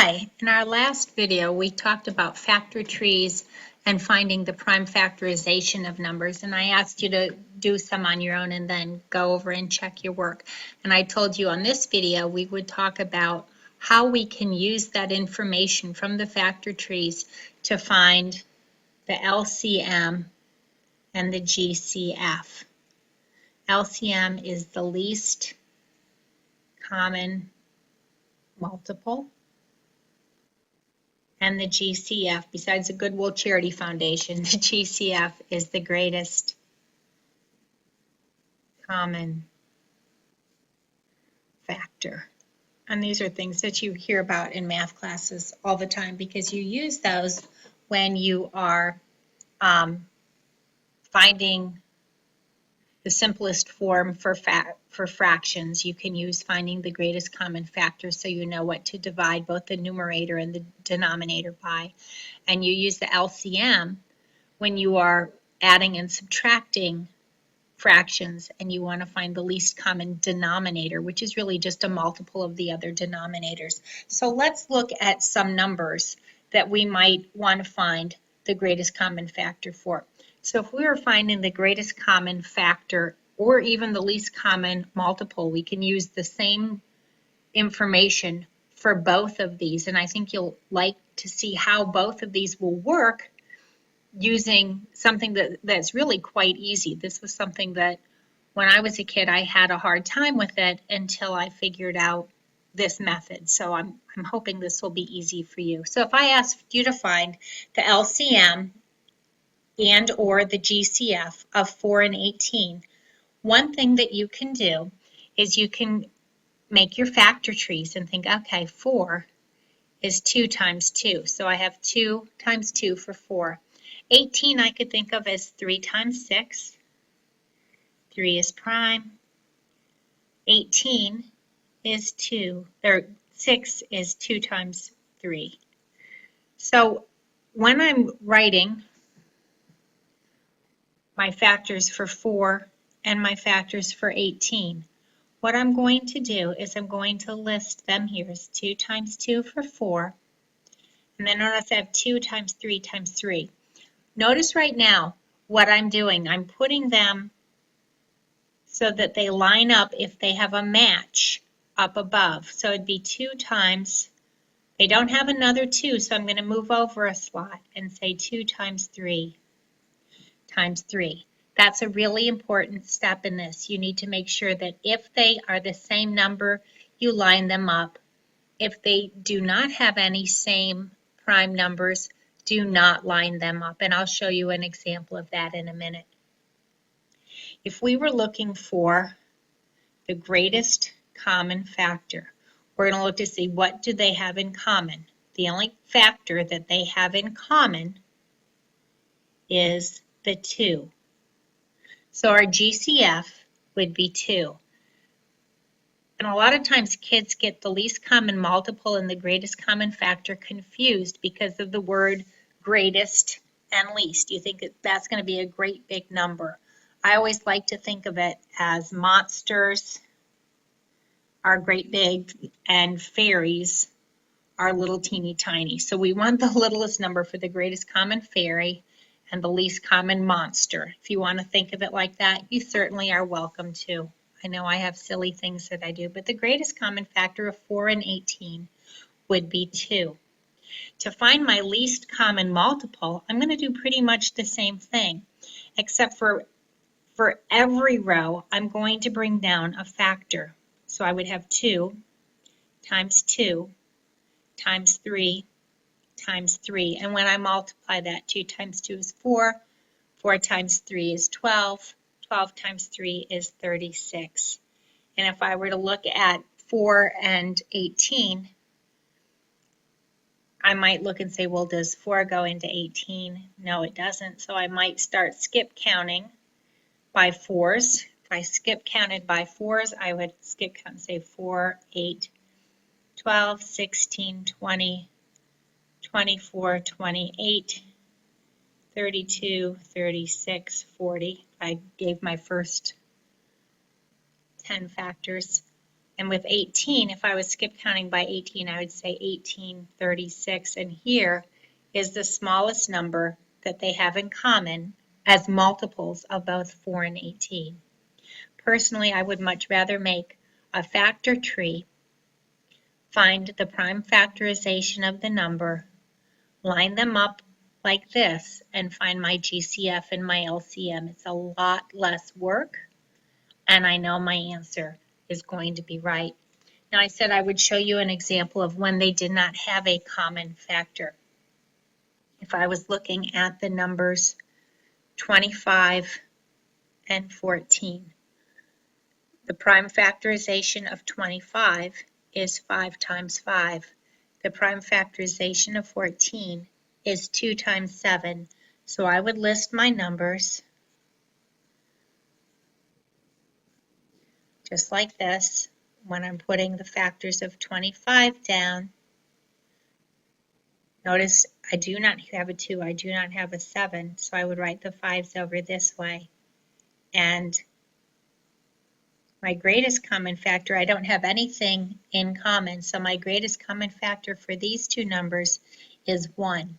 Hi, in our last video we talked about factor trees and finding the prime factorization of numbers, and I asked you to do some on your own and then go over and check your work. And I told you on this video we would talk about how we can use that information from the factor trees to find the LCM and the GCF. LCM is the least common multiple, and the GCF, besides the Goodwill Charity Foundation, the GCF is the greatest common factor. And these are things that you hear about in math classes all the time because you use those when you are finding the simplest form for fractions. You can use finding the greatest common factor so you know what to divide both the numerator and the denominator by. And you use the LCM when you are adding and subtracting fractions and you want to find the least common denominator, which is really just a multiple of the other denominators. So let's look at some numbers that we might want to find the greatest common factor for. So if we were finding the greatest common factor or even the least common multiple, we can use the same information for both of these. And I think you'll like to see how both of these will work using something that's really quite easy. This was something that when I was a kid, I had a hard time with it until I figured out this method. So I'm hoping this will be easy for you. So if I asked you to find the LCM and or the GCF of 4 and 18, one thing that you can do is you can make your factor trees and think, okay, 4 is 2 times 2. So I have 2 times 2 for 4. 18 I could think of as 3 times 6. 3 is prime. 18 is 2, or 6 is 2 times 3. So when I'm writing my factors for 4 and my factors for 18, what I'm going to do is I'm going to list them here as 2 times 2 for 4, and then notice I have 2 times 3 times 3. Notice right now what I'm doing. I'm putting them so that they line up if they have a match up above. So it'd be 2 times, they don't have another 2, so I'm going to move over a slot and say 2 times 3 times 3. That's a really important step in this. You need to make sure that if they are the same number, you line them up. If they do not have any same prime numbers, do not line them up. And I'll show you an example of that in a minute. If we were looking for the greatest common factor, we're going to look to see what do they have in common. The only factor that they have in common is the 2. So our GCF would be 2. And a lot of times kids get the least common multiple and the greatest common factor confused because of the word greatest and least. You think that's going to be a great big number. I always like to think of it as monsters are great big and fairies are little teeny tiny. So we want the littlest number for the greatest common fairy and the least common monster. If you want to think of it like that, you certainly are welcome to. I know I have silly things that I do, but the greatest common factor of 4 and 18 would be 2. To find my least common multiple, I'm going to do pretty much the same thing, except for every row, I'm going to bring down a factor. So I would have 2 times 2 times 3 times 3. And when I multiply that, 2 times 2 is 4, 4 times 3 is 12, 12 times 3 is 36. And if I were to look at 4 and 18, I might look and say, well, does 4 go into 18? No, it doesn't. So I might start skip counting by 4s. If I skip counted by 4s, I would skip count and say 4, 8, 12, 16, 20, 24, 28, 32, 36, 40. I gave my first 10 factors. And with 18, if I was skip counting by 18, I would say 1836. And here is the smallest number that they have in common as multiples of both 4 and 18. Personally, I would much rather make a factor tree, find the prime factorization of the number, line them up like this, and find my GCF and my LCM. It's a lot less work, and I know my answer is going to be right. Now, I said I would show you an example of when they did not have a common factor. If I was looking at the numbers 25 and 14, the prime factorization of 25 is 5 times 5. The prime factorization of 14 is 2 times 7. So I would list my numbers just like this when I'm putting the factors of 25 down. Notice I do not have a 2, I do not have a 7, so I would write the 5s over this way. And my greatest common factor, I don't have anything in common, so my greatest common factor for these two numbers is 1.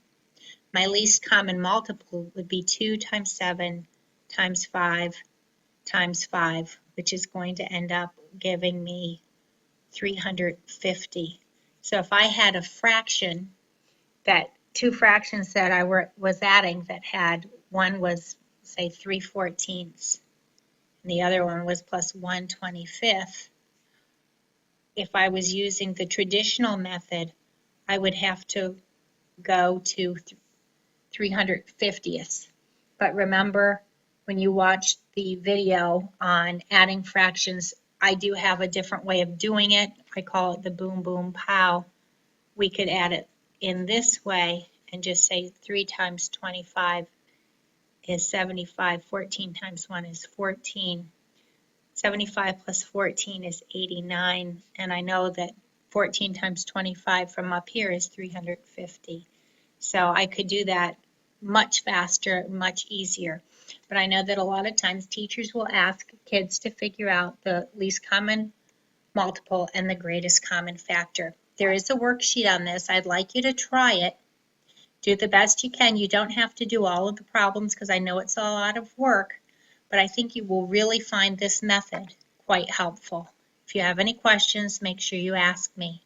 My least common multiple would be 2 times 7 times 5 times 5, which is going to end up giving me 350. So if I had a fraction, that two fractions that I was adding that had, one was say 3/14 and the other one was plus 1/25, if I was using the traditional method, I would have to go to 350ths. But remember, when you watch the video on adding fractions, I do have a different way of doing it. I call it the boom, boom, pow. We could add it in this way and just say 3 times 25 is 75. 14 times 1 is 14. 75 plus 14 is 89. And I know that 14 times 25 from up here is 350. So I could do that much faster, much easier. But I know that a lot of times teachers will ask kids to figure out the least common multiple and the greatest common factor. There is a worksheet on this. I'd like you to try it. Do the best you can. You don't have to do all of the problems because I know it's a lot of work, but I think you will really find this method quite helpful. If you have any questions, make sure you ask me.